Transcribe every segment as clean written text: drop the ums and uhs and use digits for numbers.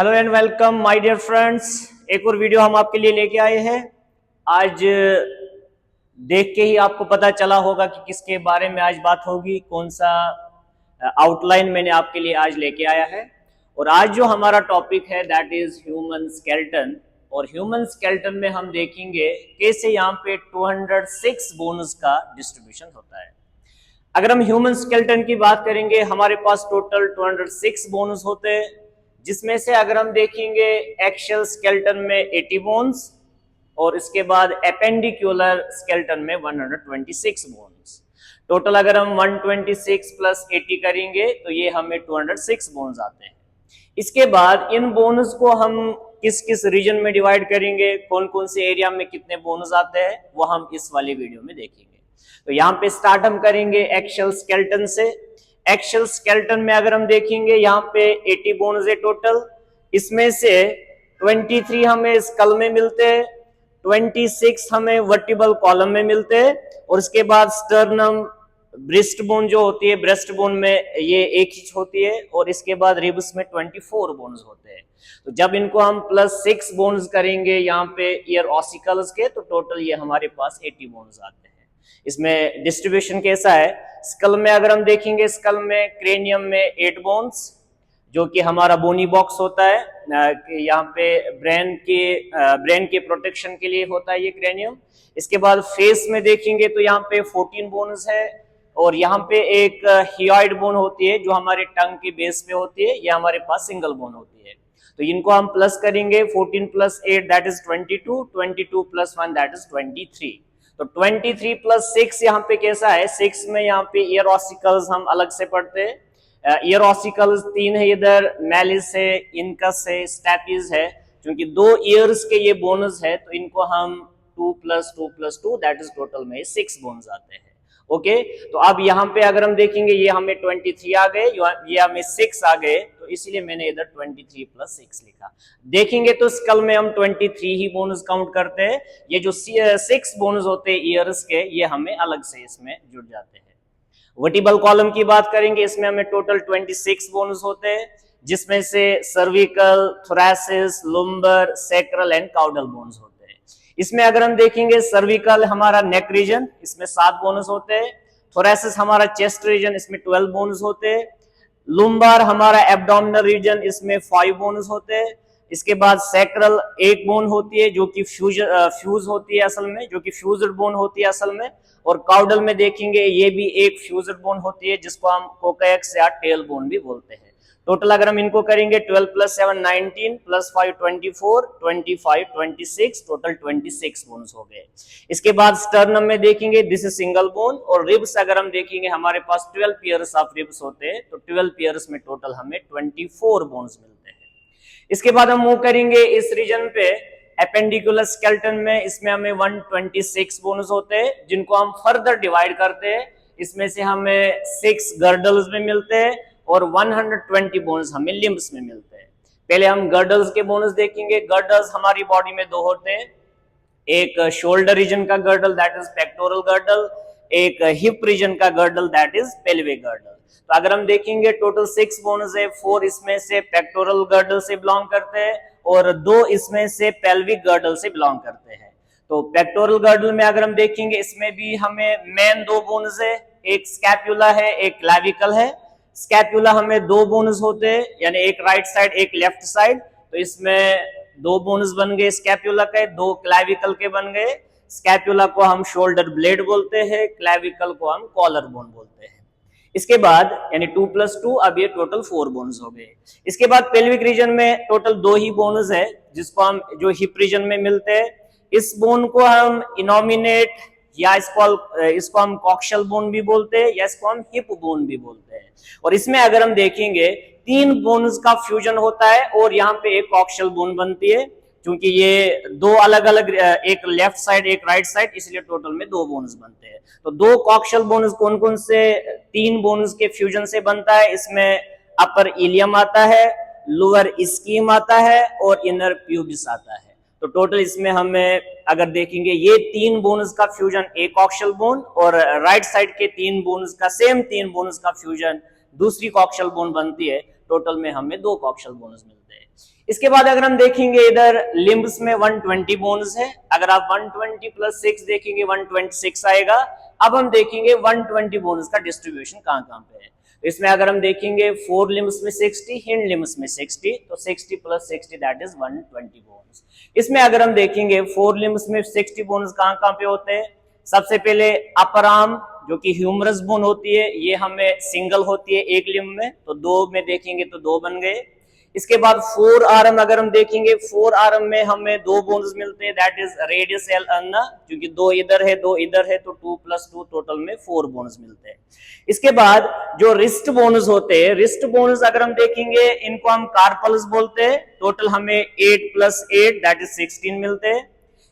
Hello and welcome my dear friends. एक और video हम आपके लिए लेके आए हैं। आज देख के ही आपको पता चला होगा कि किसके बारे में आज बात होगी, कौन सा आउटलाइन मैंने आपके लिए आज लेके आया है। और आज जो हमारा टॉपिक है दैट इज ह्यूमन स्केलेटन। और ह्यूमन स्केलेटन में हम देखेंगे कैसे यहाँ पे 206 बोन्स का डिस्ट्रीब्यूशन होता है। अगर हम ह्यूमन स्केलेटन की बात करेंगे, हमारे पास टोटल 206 बोन्स होते हैं, जिसमें से अगर हम देखेंगे एक्शियल स्केलेटन में 80 बोन्स और इसके बाद एपेंडिकुलर स्केलेटन में 126 बोन्स। टोटल अगर हम 126 प्लस 80 करेंगे तो ये हमें 206 बोन्स आते हैं। इसके बाद इन बोन्स को हम किस किस रीजन में डिवाइड करेंगे, कौन कौन से एरिया में कितने बोन्स आते हैं, वो हम इस वाली वीडियो में देखेंगे। तो यहाँ पे स्टार्ट हम करेंगे एक्शियल स्केलेटन से। एक्शियल स्केलेटन में अगर हम देखेंगे यहाँ पे 80 बोन्स है टोटल। इसमें से 23 हमें स्कल में मिलते हैं, 26 हमें वर्टिबल कॉलम में मिलते हैं और इसके बाद स्टर्नम ब्रेस्ट बोन जो होती है, ब्रेस्ट बोन में ये एक ही होती है और इसके बाद रिब्स में 24 बोन्स होते हैं। तो जब इनको हम +6 बोन्स करेंगे यहाँ पे ईयर ऑसिकल्स के, तो टोटल ये हमारे पास 80 बोन्स आते हैं। इसमें डिस्ट्रीब्यूशन कैसा है, स्कल में अगर हम देखेंगे, स्कल में क्रेनियम में 8 बोन्स जो कि हमारा बोनी बॉक्स होता है, यहाँ पे ब्रेन के प्रोटेक्शन के लिए होता है ये क्रेनियम। इसके बाद फेस में देखेंगे तो यहाँ पे 14 बोन्स है और यहाँ पे एक हियोइड बोन होती है जो हमारे टंग के बेस पे होती है, ये हमारे पास सिंगल बोन होती है। तो इनको हम प्लस करेंगे, 14 + 8 दैट इज 22, 22 + 1 दैट इज 23। तो 23 + 6 यहाँ पे कैसा है, 6 में यहाँ पे ईयर ऑसिकल्स हम अलग से पढ़ते हैं। ईयर ऑसिकल्स 3 है, इधर मैलिस है, इनकस है, स्टैपिस है। क्योंकि 2 ईयर्स के ये बोनस है तो इनको हम 2 + 2 + 2 दैट इज टोटल में 6 बोन्स आते हैं। ओके, तो अब यहाँ पे अगर हम देखेंगे ये हमें 23 आ गए, ये हमें 6 आ गए, तो इसीलिए मैंने इधर 23 + 6 लिखा। देखेंगे तो स्कल में हम 23 ही बोनस काउंट करते हैं, ये जो 6 बोनस होते हैं ईयर्स के, ये हमें अलग से इसमें जुड़ जाते हैं। वर्टिबल कॉलम की बात करेंगे, इसमें हमें टोटल 26 बोनस होते हैं, जिसमें से cervical, thoracic, lumbar, sacral and caudal bones होते हैं। इसमें अगर हम देखेंगे सर्विकल हमारा नेक रीजन, इसमें 7 बोनस होते हैं। थोरैसिस हमारा चेस्ट रीजन, इसमें 12 बोनस होते हैं। लुम्बार हमारा एब्डोमिनल रीजन, इसमें 5 बोनस होते हैं। इसके बाद सैक्रल 1 बोन होती है जो कि फ्यूज होती है असल में, जो कि फ्यूज्ड बोन होती है असल में। और काउडल में देखेंगे ये भी एक फ्यूज्ड बोन होती है जिसको हम कोकाएक्स या टेल बोन भी बोलते हैं। टोटल अगर हम इनको करेंगे 12 + 7 19 + 5 24 25 26, टोटल 26 बोन्स हो गए। इसके बाद स्टर्नम में देखेंगे दिस इज सिंगल बोन। और रिब्स अगर हम देखेंगे हमारे पास 12 पेयर्स ऑफ रिब्स होते हैं, तो 12 पेयर्स में टोटल हमें 24 बोन्स मिलते हैं। इसके बाद हम मूव करेंगे इस रीजन पे एपेंडिकुलर स्केलेटन में, इसमें हमें 126 बोन्स होते हैं जिनको हम फर्दर डिवाइड करते हैं। इसमें से हमें 6 गर्डल्स में मिलते हैं और 120 बोन्स हमें लिम्ब्स में मिलते हैं। पहले हम गर्डल्स के बोन्स देखेंगे। गर्डल्स हमारी बॉडी में 2 होते हैं, एक शोल्डर रीजन का girdle that is pectoral girdle, एक हिप रीजन का girdle that is pelvic girdle. तो अगर हम देखेंगे टोटल 6 बोन्स है, 4 इसमें से पेक्टोरल गर्डल से बिलोंग करते हैं और 2 इसमें से पेल्विक गर्डल से बिलोंग करते हैं। तो पेक्टोरल गर्डल में अगर हम देखेंगे इसमें भी हमें मेन 2 बोन्स है, एक स्कैपुला है, एक क्लैविकल है। स्कैपुला हमें 2 बोन्स होते हैं, यानी एक राइट साइड एक लेफ्ट साइड, तो इसमें 2 बोन्स बन गए स्कैपुला के, 2 क्लैविकल के बन गए। स्कैपुला को हम शोल्डर ब्लेड बोलते हैं, क्लैविकल को हम कॉलर बोन बोलते हैं। इसके बाद यानी 2 + 2, अब ये टोटल 4 बोन्स हो गए। इसके बाद पेल्विक रीजन में टोटल 2 ही बोन्स है जिसको हम जो हिप रीजन में मिलते हैं। इस बोन को हम इनोमिनेट या इसको हम कॉक्शल बोन भी बोलते हैं या इसको हम हिप बोन भी बोलते हैं। और इसमें अगर हम देखेंगे 3 बोन्स का फ्यूजन होता है और यहाँ पे एक कॉक्शल बोन बनती है, क्योंकि ये 2 अलग अलग, एक लेफ्ट साइड एक राइट साइड, इसलिए टोटल में 2 बोन्स बनते हैं। तो 2 कॉक्शल बोन्स कौन कौन से, 3 बोन्स के फ्यूजन से बनता है। इसमें अपर इलियम आता है, लोअर स्कीम आता है और इनर प्यूबिस आता है। तो टोटल इसमें हमें अगर देखेंगे ये 3 बोन्स का फ्यूजन एक कॉक्शल बोन और राइट साइड के 3 बोन्स का, सेम 3 बोन्स का फ्यूजन दूसरी कॉक्शल बोन बनती है। टोटल में हमें 2 कॉक्शल बोन्स मिलते हैं। इसके बाद अगर हम देखेंगे इधर लिम्ब्स में 120 बोन्स है। अगर आप 120 प्लस 6 देखेंगे 126 आएगा। अब हम देखेंगे 120 बोन्स का डिस्ट्रीब्यूशन कहाँ कहाँ पे है। इसमें अगर हम देखेंगे 4 लिम्ब्स में 60, हिंड लिम्ब्स में 60, तो 60 प्लस 60 दैट इज 120 बोन्स। इसमें अगर हम देखेंगे 4 लिम्ब्स में 60 बोन्स कहाँ कहाँ पे होते हैं। सबसे पहले अपर आर्म जो कि ह्यूमरस बोन होती है, ये हमें सिंगल होती है एक लिम्ब में, तो 2 में देखेंगे तो 2 बन गए। इसके बाद 4 आर्म अगर हम देखेंगे 4 आर्म में हमें 2 बोन्स मिलते हैं that is radius L ulna, क्योंकि 2 इधर है 2 इधर है, तो 2 प्लस 2 टोटल में 4 बोन्स मिलते हैं। इसके बाद जो रिस्ट बोन्स होते हैं, रिस्ट बोन्स अगर हम देखेंगे इनको हम कार्पल्स बोलते हैं। टोटल हमें 8 प्लस 8 दैट इज 16 मिलते हैं।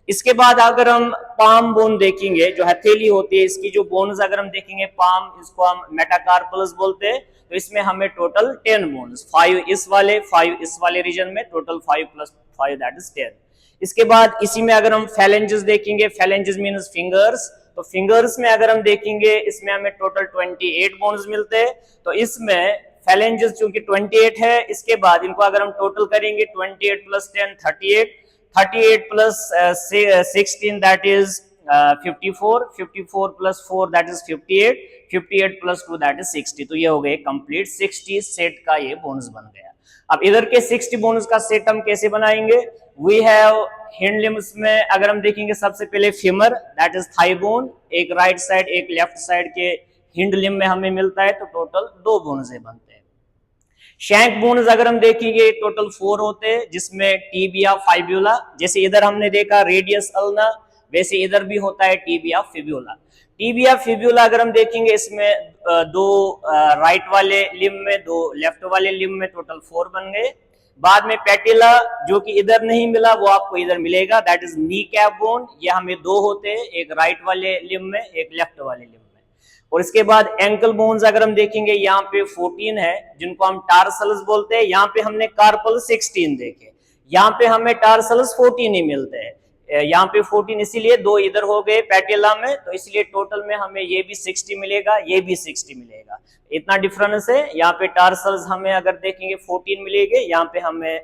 इसके बाद अगर हम पाम बोन देखेंगे, जो हथेली होती है इसकी जो बोन्स अगर हम देखेंगे पाम, इसको हम मेटाकार्पल्स बोलते हैं। तो इसमें हमें टोटल 10 बोन्स, 5 इस वाले रीजन में, टोटल 5 प्लस 5 दैट इज 10। इसके बाद इसी में अगर हम फैलेंजेस देखेंगे, फैलेंजेस मींस फिंगर्स, तो फिंगर्स में अगर हम देखेंगे इसमें हमें टोटल 28 बोन्स मिलते हैं। तो इसमें फैलेंजेस चूंकि 28 है, इसके बाद इनको अगर हम टोटल करेंगे 28 plus 10 38, 38 plus 16 that is 54, 54 plus 4 that is 58, 58 plus 2 that is 60। तो ये हो गए कंप्लीट 60 सेट का ये बोन्स बन गया। अब इधर के 60 बोन्स का सेट हम कैसे बनाएंगे। वी हैव हिंड लिम्ब्स में अगर हम देखेंगे सबसे पहले femur that is thigh bone, एक राइट साइड एक लेफ्ट साइड के हिंड लिम्ब में हमें मिलता है, तो टोटल 2 बोन्स बनते हैं। शैंक बोन्स अगर हम देखेंगे टोटल 4 होते हैं, जिसमें टीबिया फाइब्यूला, जैसे इधर हमने देखा रेडियस अल्ना, वैसे इधर भी होता है टीबिया फिब्यूला। टीबिया फिब्यूला अगर हम देखेंगे इसमें 2 राइट वाले लिम्ब में 2 लेफ्ट वाले लिम्ब में, टोटल 4 बन गए। बाद में पैटिला जो कि इधर नहीं मिला वो आपको इधर मिलेगा that is knee cap bone, ये हमें 2 होते हैं, एक राइट वाले लिम्ब में एक लेफ्ट वाले लिम्ब में। और इसके बाद एंकल बोन्स अगर हम देखेंगे यहाँ पे 14 है, जिनको हम टार्सल्स बोलते हैं। यहाँ पे हमने कार्पल 16 देखे, यहाँ पे हमें टार्सल्स 14 ही मिलते हैं। यहाँ पे 14 इसीलिए 2 इधर हो गए पैटेला में, तो इसलिए टोटल में हमें ये भी 60 मिलेगा, ये भी 60 मिलेगा, इतना डिफरेंस है। यहाँ पे टार्सल्स हमें अगर देखेंगे 14 मिलेंगे, यहाँ पे हमें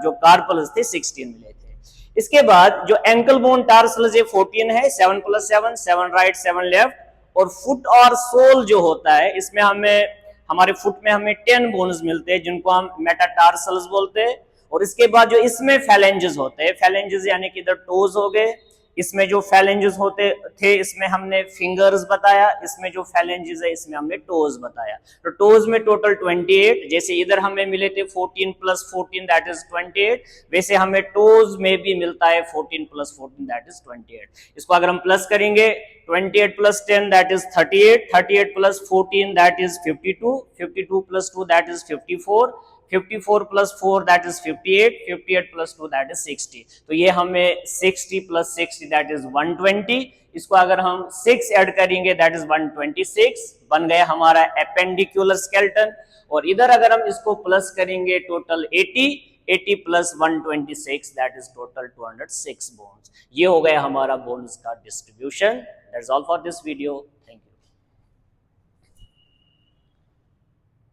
जो कार्पल्स थे 16 मिले थे। इसके बाद जो एंकल बोन टार्सल्स ये 14 है, 7 प्लस 7, 7 राइट 7 लेफ्ट। और फुट और सोल जो होता है, इसमें हमारे फुट में हमें 10 बोन्स मिलते हैं, जिनको हम मेटाटार्सल्स बोलते हैं। और इसके बाद जो इसमें फैलेंजेस होते हैं, फैलेंजेस यानी कि इधर टोज हो गए, इसमें जो फैलेंजेस होते थे इसमें हमने फिंगर्स बताया, इसमें जो फैलेंजेस है इसमें हमने टोज बताया। तो टोज में टोटल 28, जैसे इधर हमें मिले थे 14 प्लस 14 दैट इज 28, वैसे हमें टोज में भी मिलता है 14 प्लस 14 दैट इज 28। इसको अगर हम प्लस करेंगे 28 plus 10 that is 38, 38 plus 14 that is 52, 52 plus 2 that is 54, 54 plus 4 that is 58, 58 plus 2 that is 60। तो ये हमें 60 प्लस 60 दैट इज 120। इसको अगर हम 6 ऐड करेंगे दैट इज 126, बन गया हमारा एपेंडिकुलर स्केलेटन। और इधर अगर हम इसको प्लस करेंगे total 80, 80 plus 126 that is total 206 bones. ये हो गया हमारा बोन्स का distribution. That's all for this video.